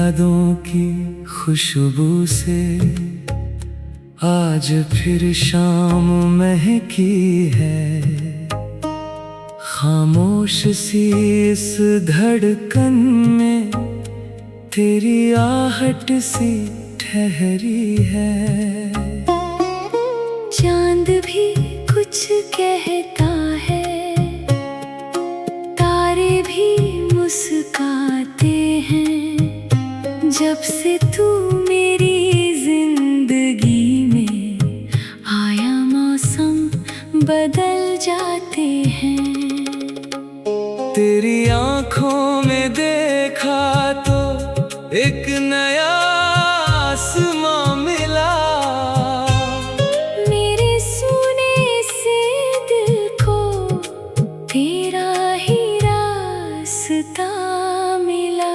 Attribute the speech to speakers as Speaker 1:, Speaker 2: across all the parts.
Speaker 1: यादों की खुशबू से आज फिर शाम महकी है। खामोश सी इस धड़कन में तेरी आहट सी ठहरी है।
Speaker 2: चांद भी कुछ कहता है, तारे भी मुस्काते हैं। जब से तू मेरी जिंदगी में आया, मौसम बदल जाते हैं।
Speaker 1: तेरी आंखों में देखा तो एक नया आसमां मिला।
Speaker 2: मेरे सुने से दिल को तेरा ही रास्ता मिला।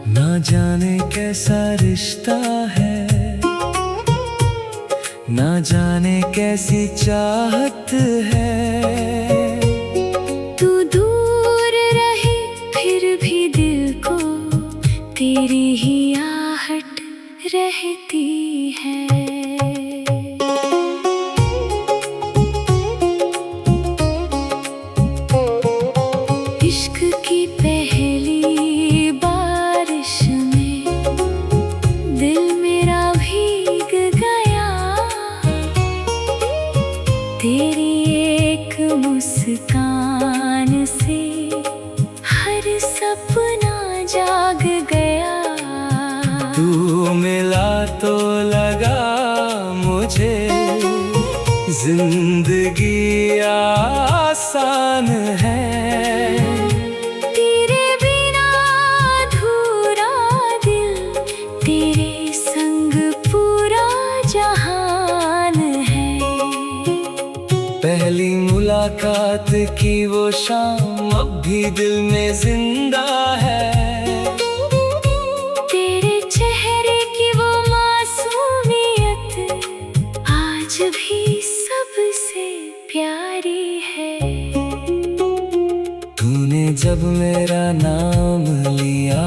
Speaker 1: ना जाने कैसा रिश्ता है, ना जाने कैसी चाहत है।
Speaker 2: तू दूर रहे फिर भी दिल को तेरी ही आहट रहती है। इश्क की पहली बारिश में दिल मेरा भीग गया। तेरी एक मुस्कान से हर सपना जाग गया।
Speaker 1: तू मिला तो लगा मुझे जिंदगी आसान है।
Speaker 2: तेरे बिना अधूरा दिल, तेरे संग पूरा जहान है।
Speaker 1: पहली मुलाकात की वो शाम अब भी दिल में जिंदा है।
Speaker 2: तेरे चेहरे की वो मासूमियत आज भी सबसे प्यारी है।
Speaker 1: तूने जब मेरा नाम लिया,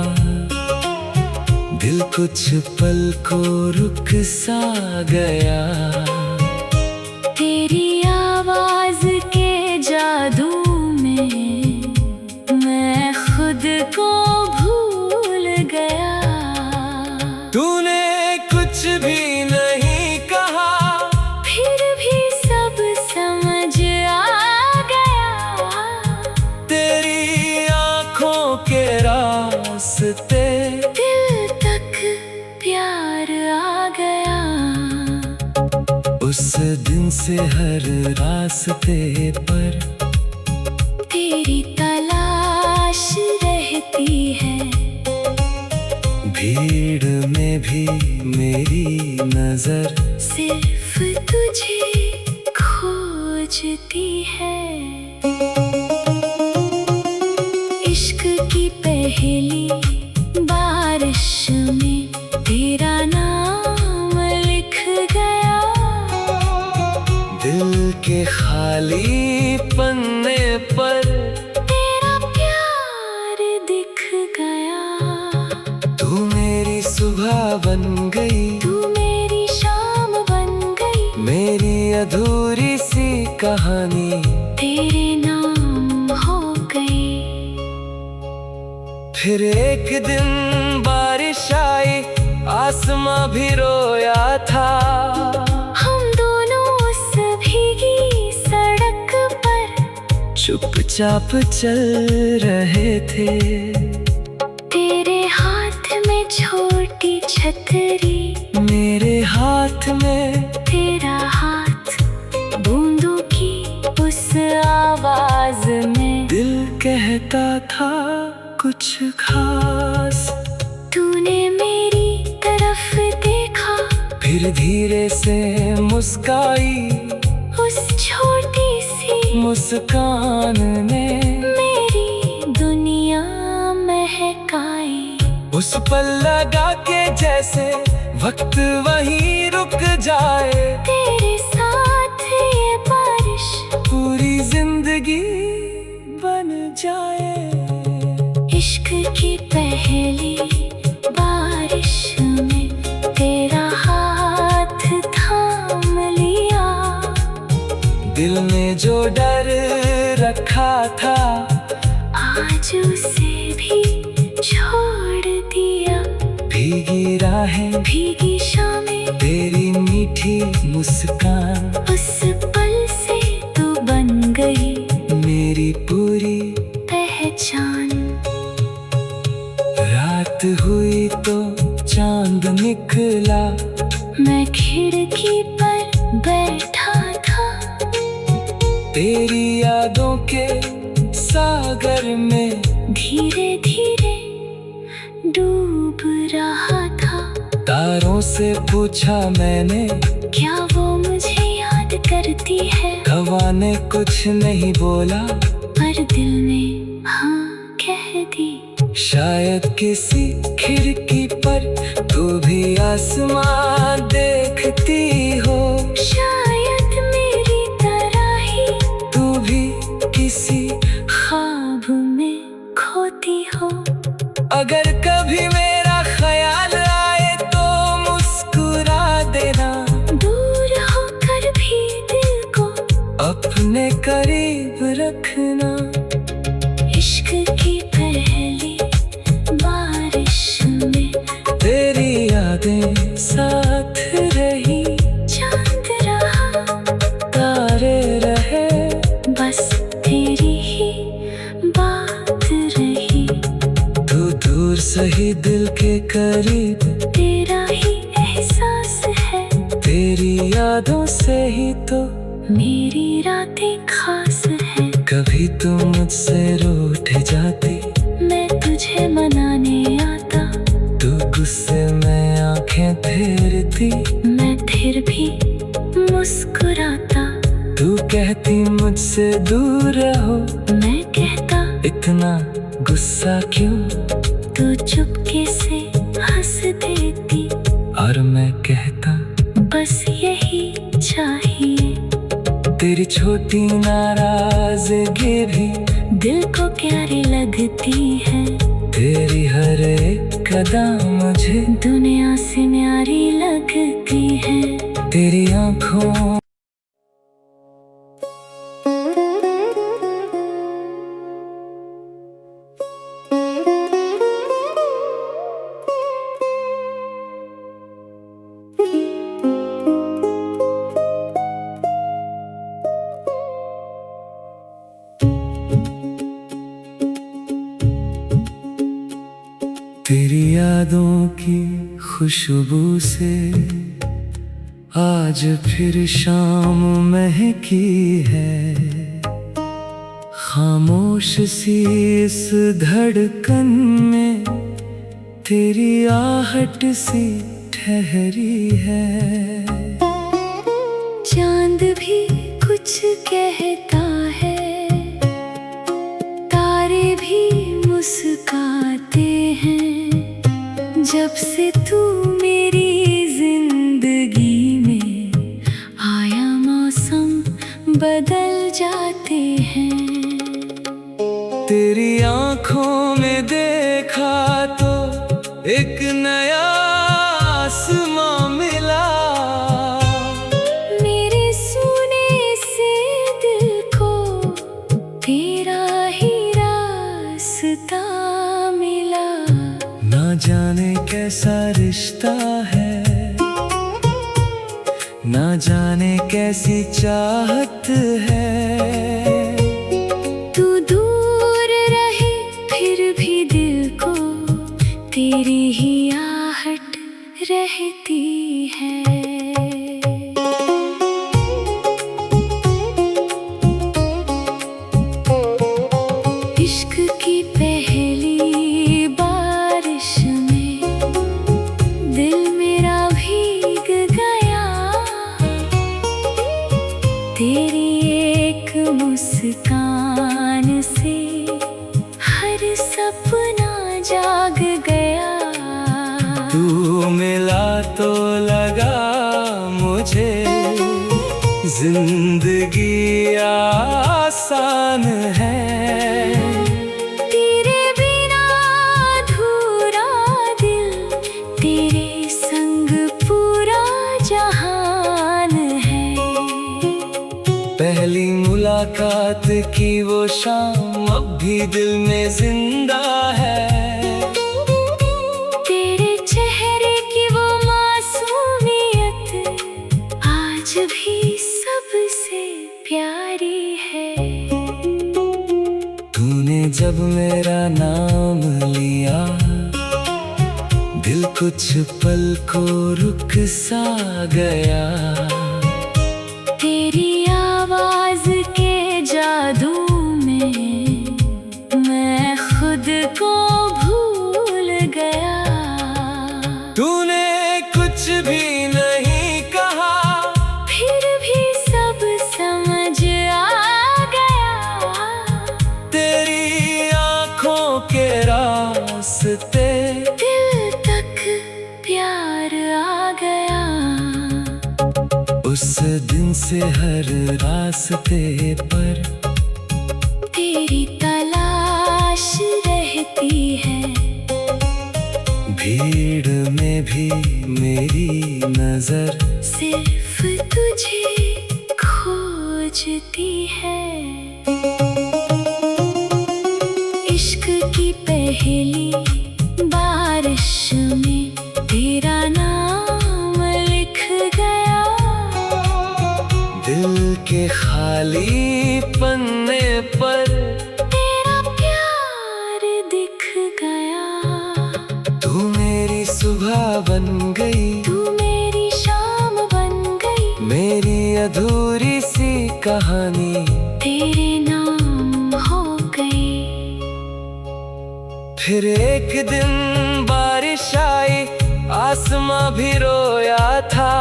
Speaker 1: दिल कुछ पल को रुक सा गया।
Speaker 2: तेरी आवाज के जादू में मैं खुद को भूल गया।
Speaker 1: तूने कुछ भी नहीं कहा,
Speaker 2: फिर भी सब समझ आ गया।
Speaker 1: तेरी आंखों के रास्ते
Speaker 2: दिल तक प्यार आ गया।
Speaker 1: उस दिन से हर रास्ते पर
Speaker 2: तेरी तलाश रहती है।
Speaker 1: भीड़ में भी मेरी नजर
Speaker 2: सिर्फ तुझे खोजती है। इश्क की पहली बारिश में तेरा नाम लिख गया।
Speaker 1: दिल के खाली पन्ने पर
Speaker 2: तेरा प्यार दिख गया।
Speaker 1: तू मेरी सुबह बन गई,
Speaker 2: तू मेरी शाम बन गई।
Speaker 1: मेरी अधूरी सी कहानी
Speaker 2: तेरे नाम हो गई।
Speaker 1: फिर एक दिन बारिश आई, आसमां भी रोया था।
Speaker 2: हम दोनों उस भीगी सड़क पर
Speaker 1: चुपचाप चल रहे थे।
Speaker 2: तेरे हाथ में छोटी छतरी,
Speaker 1: मेरे हाथ में
Speaker 2: तेरा हाथ बूंदों की उस आवाज में।
Speaker 1: दिल कहता था कुछ खास।
Speaker 2: तूने मेरी तरफ देखा,
Speaker 1: फिर धीरे से मुस्काई।
Speaker 2: उस छोटी सी
Speaker 1: मुस्कान ने
Speaker 2: मेरी दुनिया महकाई।
Speaker 1: उस पल लगा के जैसे वक्त वहीं रुक जाए।
Speaker 2: तेरे साथ ये बारिश
Speaker 1: पूरी जिंदगी बन जाए।
Speaker 2: इश्क की पहली बार
Speaker 1: दिल में जो डर रखा था
Speaker 2: आज उसे भी छोड़ दिया।
Speaker 1: भीगी राहें,
Speaker 2: भीगी शामें,
Speaker 1: तेरी मीठी मुस्कान
Speaker 2: उस पल से तू बन गई
Speaker 1: मेरी पूरी
Speaker 2: पहचान।
Speaker 1: रात हुई तो चांद निकला,
Speaker 2: मैं खिड़की पर बैठा था,
Speaker 1: तेरी यादों के सागर में
Speaker 2: धीरे धीरे डूब रहा था।
Speaker 1: तारों से पूछा मैंने,
Speaker 2: क्या वो मुझे याद करती है?
Speaker 1: हवा ने कुछ नहीं बोला,
Speaker 2: पर दिल ने हाँ कह दी।
Speaker 1: शायद किसी खिड़की पर तू भी आसमां देखती हो,
Speaker 2: शायद मेरी तरह ही
Speaker 1: तू भी किसी
Speaker 2: ख्वाब में खोती हो।
Speaker 1: अगर कभी मेरा ख्याल आए तो मुस्कुरा देना,
Speaker 2: दूर होकर भी दिल को
Speaker 1: अपने करीब रखना।
Speaker 2: इश्क की पहली बारिश में
Speaker 1: तेरी यादें साथ रही,
Speaker 2: चांद रहा,
Speaker 1: तारे रहे,
Speaker 2: बस तेरी ही बात रही।
Speaker 1: तू दूर सही दिल के करीब,
Speaker 2: तेरा ही एहसास है,
Speaker 1: तेरी यादों से ही तो
Speaker 2: मेरी रातें खास है।
Speaker 1: कभी तू मुझसे रूठ जाती,
Speaker 2: मैं तुझे मनाने आता,
Speaker 1: तू गुस्से में आंखें फेरती,
Speaker 2: मैं फिर भी मुस्कुराता।
Speaker 1: तू कहती मुझसे दूर रहो,
Speaker 2: मैं कहता
Speaker 1: इतना गुस्सा क्यों,
Speaker 2: तू चुपके से हंस देती,
Speaker 1: और मैं कहता
Speaker 2: बस यही चाहिए।
Speaker 1: तेरी छोटी नाराजगी भी
Speaker 2: दिल को प्यारी लगती है,
Speaker 1: तेरी हर एक कदम मुझे
Speaker 2: दुनिया से न्यारी लगती है।
Speaker 1: तेरी आँखों तेरी यादों की खुशबू से आज फिर शाम महकी है। खामोश सी इस धड़कन में तेरी आहट सी ठहरी है।
Speaker 2: चांद भी कुछ कहता है, तारे भी मुस्काते हैं। जब से तू मेरी जिंदगी में आया, मौसम बदल जाते हैं।
Speaker 1: तेरी आँखों में देखा तो एक नया आसमां मिला,
Speaker 2: मेरे सुने से दिल को तेरा ही रास्ता मिला।
Speaker 1: ना जाने कैसा रिश्ता है, ना जाने कैसी चाहत है।
Speaker 2: तू दूर रहे फिर भी दिल को तेरी ही आहट रहती है। इश्क की पहली बारिश में दिल मेरा भीग गया, तेरी एक मुस्कान से हर सपना जाग गया।
Speaker 1: तू मिला तो लगा मुझे जिंदगी आसान है।
Speaker 2: तेरे बिना अधूरा दिल, तेरे संग पूरा जहान है।
Speaker 1: पहली मुलाकात की वो शाम अब भी दिल में जिंदा है।
Speaker 2: तेरे चेहरे की वो मासूमियत आज भी सबसे प्यारी है।
Speaker 1: तूने जब मेरा नाम लिया दिल कुछ पल को रुक सा गया।
Speaker 2: तेरी आवाज के जादू में मैं खुद को भूल गया।
Speaker 1: तूने कुछ भी नहीं कहा
Speaker 2: फिर भी सब समझ आ गया।
Speaker 1: तेरी आँखों के रास्ते
Speaker 2: दिल तक प्यार आ गया।
Speaker 1: उस दिन से हर रास्ते पर
Speaker 2: तेरी तलाश रहती है।
Speaker 1: भीड़ में भी मेरी नजर
Speaker 2: सिर्फ तुझे खोजती है। इश्क की पहली बारिश में तेरा नाम लिख गया।
Speaker 1: दिल के खाली पन्ने पर
Speaker 2: तेरा प्यार दिख गया।
Speaker 1: तू मेरी सुबह बन गई,
Speaker 2: तू मेरी शाम बन गई।
Speaker 1: मेरी अधूरी सी कहानी
Speaker 2: तेरे नाम हो गई।
Speaker 1: फिर एक दिन बारिश आई, आसमां भी रोया था।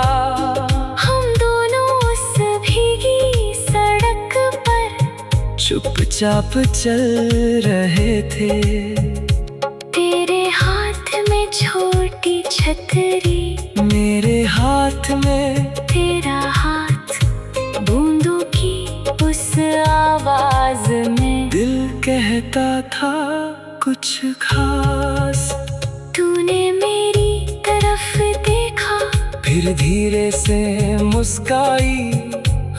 Speaker 2: हम दोनों उस भीगी सड़क पर
Speaker 1: चुपचाप चल रहे थे।
Speaker 2: तेरे हाथ में छोटी छतरी,
Speaker 1: मेरे हाथ में
Speaker 2: तेरा हाथ बूंदों की उस आवाज में।
Speaker 1: दिल कहता था कुछ खास।
Speaker 2: तूने मेरी तरफ देखा,
Speaker 1: फिर धीरे से मुस्काई।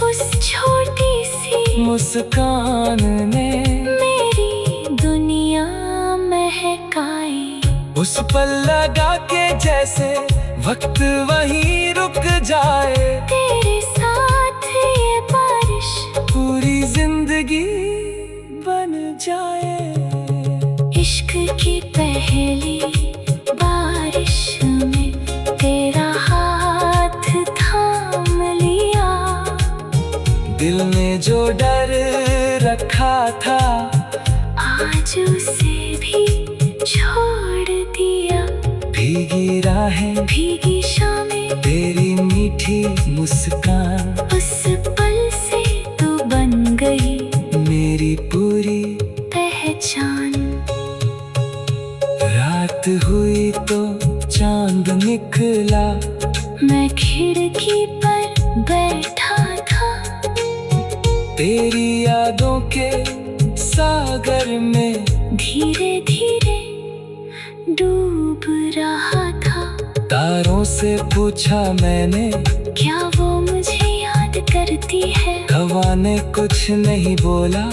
Speaker 2: उस छोटी सी
Speaker 1: मुस्कान ने
Speaker 2: मेरी दुनिया महकाई।
Speaker 1: उस पल लगा के जैसे वक्त वहीं रुक जाए।
Speaker 2: तेरे साथ ये बारिश
Speaker 1: पूरी जिंदगी बन जाए।
Speaker 2: इश्क की पहली बारिश में तेरा हाथ थाम लिया।
Speaker 1: दिल ने जो डर रखा था
Speaker 2: आज उसे भी छोड़ दिया।
Speaker 1: भीगी राहें,
Speaker 2: भीगी शामें,
Speaker 1: तेरी मीठी मुस्कान,
Speaker 2: उस पल से तू बन गई
Speaker 1: मेरी पूरी
Speaker 2: पहचान।
Speaker 1: रात हुई तो चांद निकला,
Speaker 2: मैं खिड़की पर बैठा था।
Speaker 1: तेरी यादों के सागर में
Speaker 2: धीरे धीरे डूब रहा था।
Speaker 1: तारों से पूछा मैंने,
Speaker 2: क्या वो मुझे याद करती है?
Speaker 1: हवा ने कुछ नहीं बोला,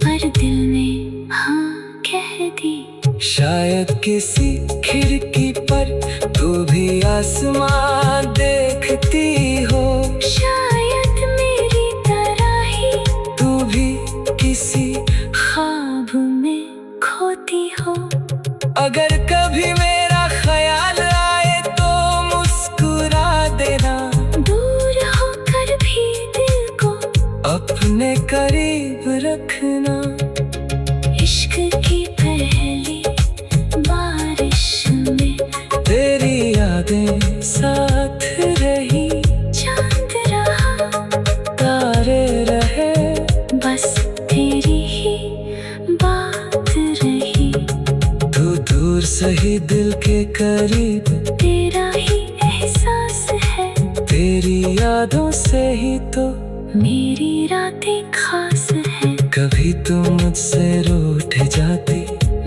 Speaker 2: पर दिल ने हाँ कह दी।
Speaker 1: शायद किसी खिड़की पर तू भी आसमां देखती हो।
Speaker 2: शायद मेरी तरह ही
Speaker 1: तू भी किसी
Speaker 2: ख्वाब में खोती हो।
Speaker 1: अगर कभी मेरा ख्याल आए तो मुस्कुरा देना।
Speaker 2: दूर होकर भी दिल को
Speaker 1: अपने करीब रखना।
Speaker 2: इश्क की पहली बारिश में
Speaker 1: तेरी यादें साथ रही,
Speaker 2: चांद रहा,
Speaker 1: तारे रहे,
Speaker 2: बस तेरी ही बात रही।
Speaker 1: तू दूर सही दिल के करीब,
Speaker 2: तेरा ही एहसास है।
Speaker 1: तेरी यादों से ही तो
Speaker 2: मेरी रातें खास है।
Speaker 1: कभी तू मुझसे रूठ जाती,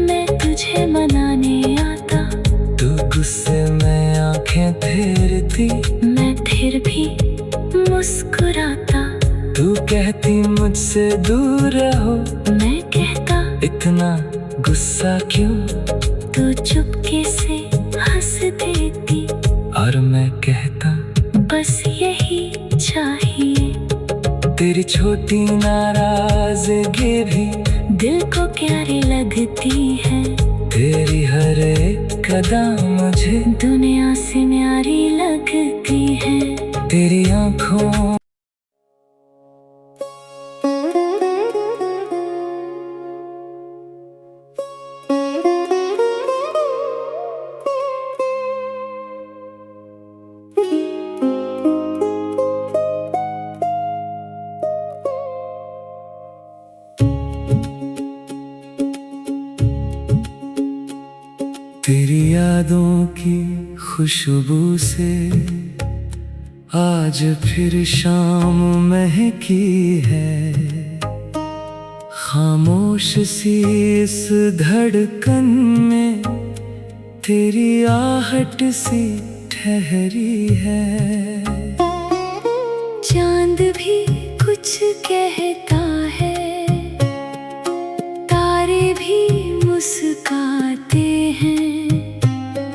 Speaker 2: मैं तुझे मनाने आता।
Speaker 1: तू गुस्से में आंखें फेरती,
Speaker 2: मैं फिर भी मुस्कुराता।
Speaker 1: तू तू कहती मुझसे दूर रहो,
Speaker 2: मैं कहता
Speaker 1: इतना गुस्सा क्यों?
Speaker 2: तू चुपके से हंस देती,
Speaker 1: और मैं कहता
Speaker 2: बस यही चाहिए।
Speaker 1: तेरी छोटी नाराजगी भी
Speaker 2: दिल को प्यारी लगती है,
Speaker 1: तेरी हर एक कदम मुझे
Speaker 2: दुनिया से न्यारी लगती है।
Speaker 1: तेरी आँखों तेरी यादों की खुशबू से आज फिर शाम महकी है। खामोश सी इस धड़कन में तेरी आहट सी ठहरी है।
Speaker 2: चांद भी कुछ कहता है, तारे भी मुस्काते हैं।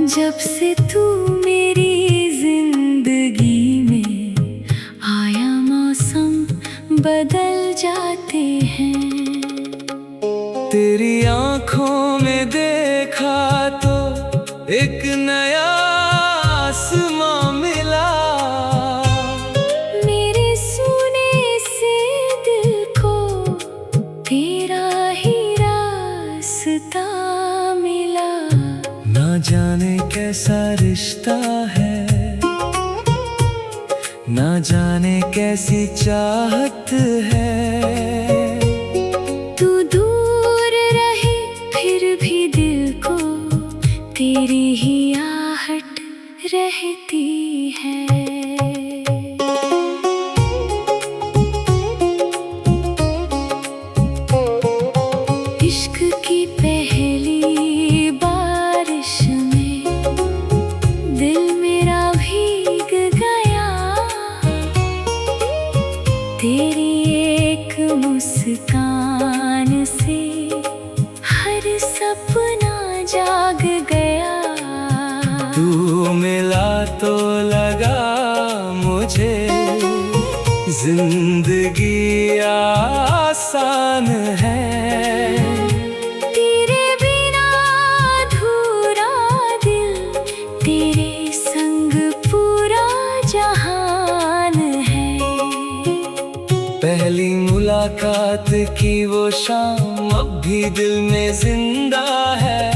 Speaker 2: जब से तू मेरी जिंदगी में आया, मौसम बदल जाते हैं।
Speaker 1: तेरी आँखों में देखा तो एक नया आसमां मिला।
Speaker 2: मेरे सुने से दिल को तेरा ही रास्ता मिला।
Speaker 1: ना जाने कैसा रिश्ता है, ना जाने कैसी चाहत है।
Speaker 2: तू दूर रहे फिर भी दिल को तेरी ही आहट रहती है। इश्क की पहली बारिश में दिल मेरा भीग गया। तेरी एक मुस्कान से हर सपना जाग गया।
Speaker 1: तू मिला तो लगा मुझे जिंदगी आसान है।
Speaker 2: तेरे बिना अधूरा दिल, तेरे संग पूरा जहान है।
Speaker 1: पहली मुलाकात की वो शाम अब भी दिल में जिंदा है।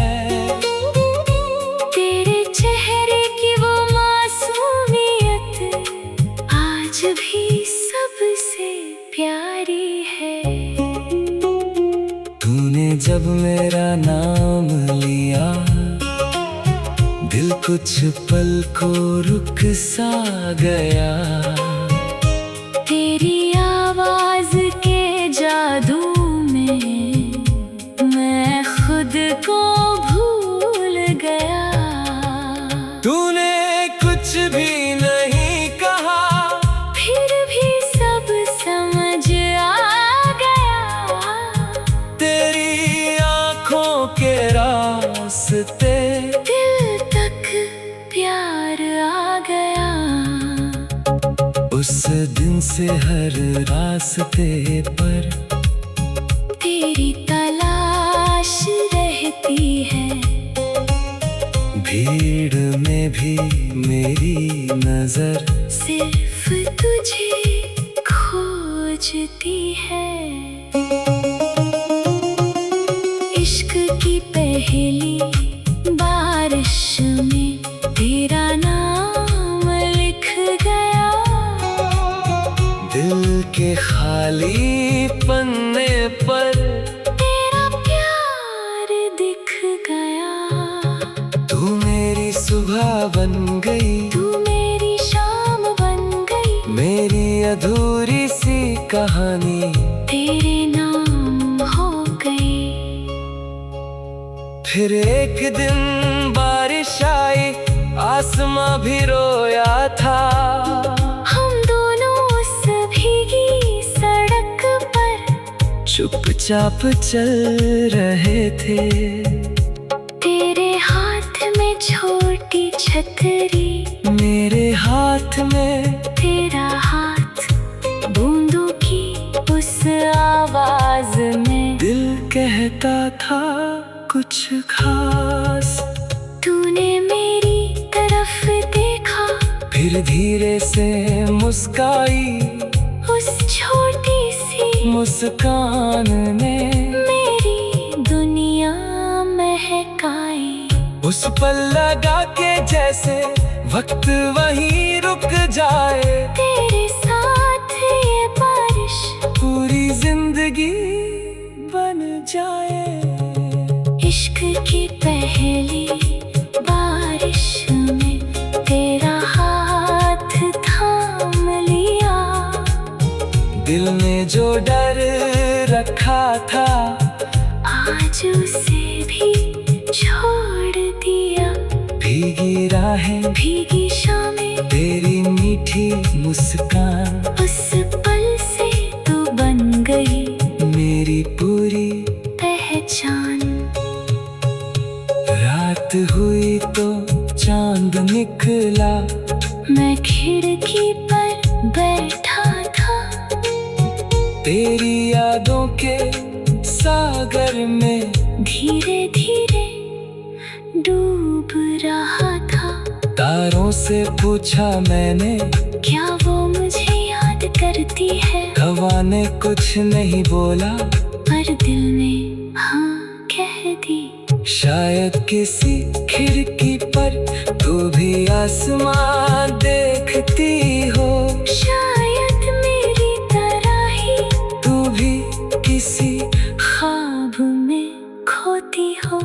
Speaker 2: तेरे चेहरे की वो मासूमियत आज भी सबसे प्यारी है।
Speaker 1: तूने जब मेरा नाम लिया, दिल कुछ पल को रुक सा गया।
Speaker 2: तेरी आवाज के जादू में मैं खुद को भूल गया।
Speaker 1: तूने कुछ भी नहीं कहा,
Speaker 2: फिर भी सब समझ आ गया।
Speaker 1: तेरी आँखों के रास्ते
Speaker 2: दिल तक प्यार आ गया।
Speaker 1: उस दिन से हर रास्ते पर
Speaker 2: तेरी तलाश रहती है।
Speaker 1: भीड़ में भी मेरी नजर
Speaker 2: सिर्फ तुझे खोजती है। इश्क की पहली बारिश में तेरा नाम लिख गया।
Speaker 1: दिल के खाली पन्ने पर
Speaker 2: तेरा प्यार दिख गया।
Speaker 1: तू मेरी सुबह बन गई,
Speaker 2: तू मेरी शाम बन गई।
Speaker 1: मेरी अधूरी सी कहानी
Speaker 2: तेरे नाम हो गई।
Speaker 1: फिर एक दिन बारिश आई, आसमां भी रोया था।
Speaker 2: हम दोनों उस भीगी
Speaker 1: चुपचाप चल रहे थे।
Speaker 2: तेरे हाथ में छोटी छतरी,
Speaker 1: मेरे हाथ में
Speaker 2: तेरा हाथ बूंदों की उस आवाज में।
Speaker 1: दिल कहता था कुछ खास।
Speaker 2: तूने मेरी तरफ देखा,
Speaker 1: फिर धीरे से मुस्काई।
Speaker 2: उस छोटी सी
Speaker 1: मुस्कान ने
Speaker 2: मेरी दुनिया महकाई।
Speaker 1: उस पल लगा के जैसे वक्त वहीं रुक जाए।
Speaker 2: तेरे साथ ये बारिश
Speaker 1: पूरी जिंदगी बन जाए।
Speaker 2: इश्क की पहली बारिश में तेरा हाथ थाम लिया।
Speaker 1: दिल ने जो डर रखा था,
Speaker 2: आज उसे भी छोड़ दिया।
Speaker 1: भीगी राहें,
Speaker 2: भीगी शामें,
Speaker 1: तेरी मीठी मुस्कान।
Speaker 2: उस पल से तू बन गई
Speaker 1: मेरी पूरी
Speaker 2: पहचान।
Speaker 1: रात हुई तो चांद निकला।
Speaker 2: मैं खिड़की पर बैठा था,
Speaker 1: तेरी यादों के सागर में
Speaker 2: धीरे धीरे डूब रहा था।
Speaker 1: तारों से पूछा मैंने,
Speaker 2: क्या वो मुझे याद करती है?
Speaker 1: हवा ने कुछ नहीं बोला,
Speaker 2: पर दिल ने हाँ कह दी।
Speaker 1: शायद किसी खिड़की पर तू भी आसमां देखती हो।
Speaker 2: शायद मेरी तरह ही
Speaker 1: तू भी किसी
Speaker 2: ख्वाब में खोती हो।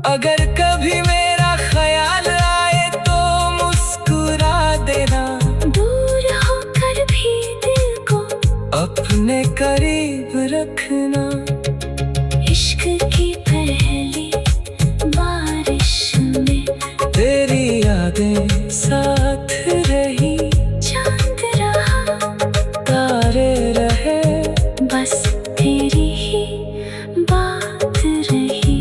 Speaker 1: अगर कभी मेरा ख्याल आए तो मुस्कुरा देना।
Speaker 2: दूर होकर भी दिल को
Speaker 1: अपने करीब रखना।
Speaker 2: इश्क की पहली बारिश में
Speaker 1: तेरी यादें साथ रही।
Speaker 2: चांद रहा,
Speaker 1: तारे रहे,
Speaker 2: बस तेरी ही बात रही।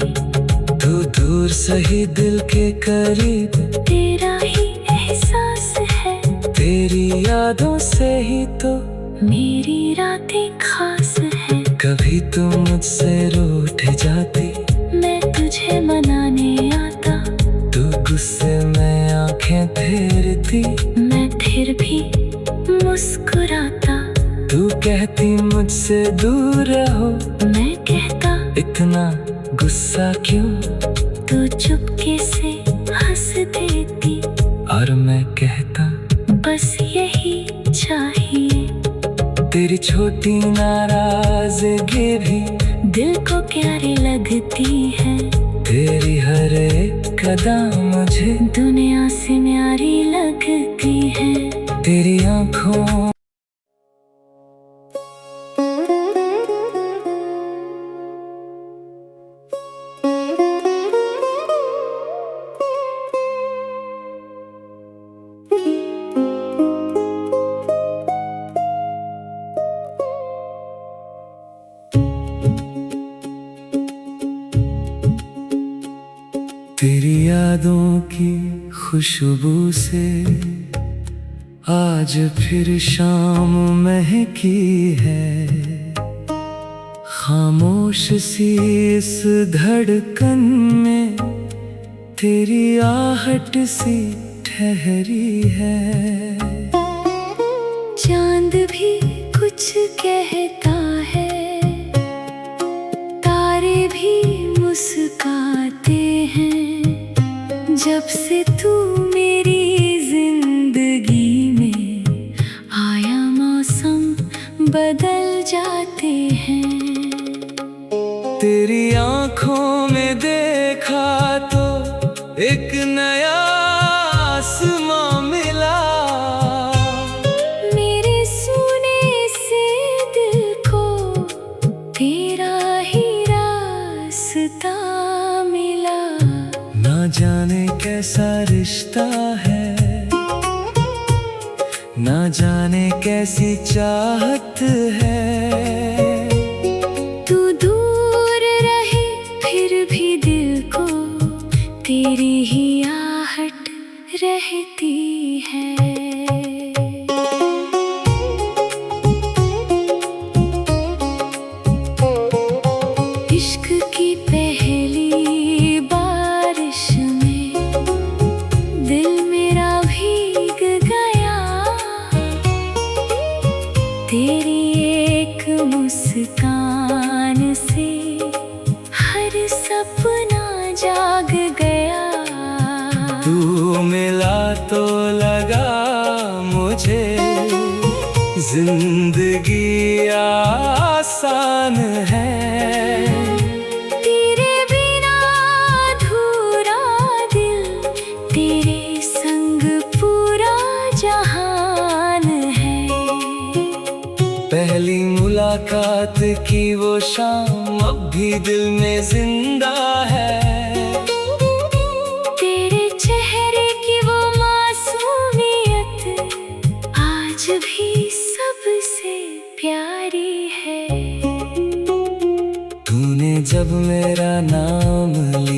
Speaker 1: तू दूर सही दिल के करीब।
Speaker 2: तेरा ही एहसास है,
Speaker 1: तेरी यादों से ही तो
Speaker 2: मेरी रातें खास है।
Speaker 1: कभी तू मुझसे रूठ जाती,
Speaker 2: मैं तुझे मनाने आता।
Speaker 1: तू गुस्से में आंखें फेरती,
Speaker 2: मैं फिर भी मुस्कुराता।
Speaker 1: तू कहती मुझसे दूर रहो,
Speaker 2: मैं कहता
Speaker 1: इतना गुस्सा क्यों?
Speaker 2: तू चुपके से हंस देती,
Speaker 1: और मैं कहता
Speaker 2: बस यही चाहिए।
Speaker 1: तेरी छोटी नाराजगी भी
Speaker 2: दिल को प्यारी लगती है।
Speaker 1: तेरी हर एक कदम मुझे
Speaker 2: दुनिया से न्यारी लगती है।
Speaker 1: तेरी आँखों तेरी यादों की खुशबू से आज फिर शाम महकी है। खामोश सी इस धड़कन में तेरी आहट सी ठहरी है।
Speaker 2: चांद भी कुछ कहता है, तारे भी मुस्काते हैं। जब से तू मेरी जिंदगी में आया, मौसम बदल जाते हैं।
Speaker 1: तेरी आँखों में देखा तो एक नया आसमां मिला।
Speaker 2: मेरे सुने से दिल को तेरा ही रास्ता मिला।
Speaker 1: ना जाने कैसा रिश्ता है, ना जाने कैसी चाहत है।
Speaker 2: मुस्कान से हर सपना जाग गया।
Speaker 1: तू मिला तो लगा मुझे जिंदगी आसान है।
Speaker 2: तेरे बिना अधूरा दिल, तेरे संग पूरा जहान है।
Speaker 1: पहली मुलाकात की वो शाम अब भी दिल में जिंदा है।
Speaker 2: तेरे चेहरे की वो मासूमियत आज भी सबसे प्यारी है।
Speaker 1: तूने जब मेरा नाम लिया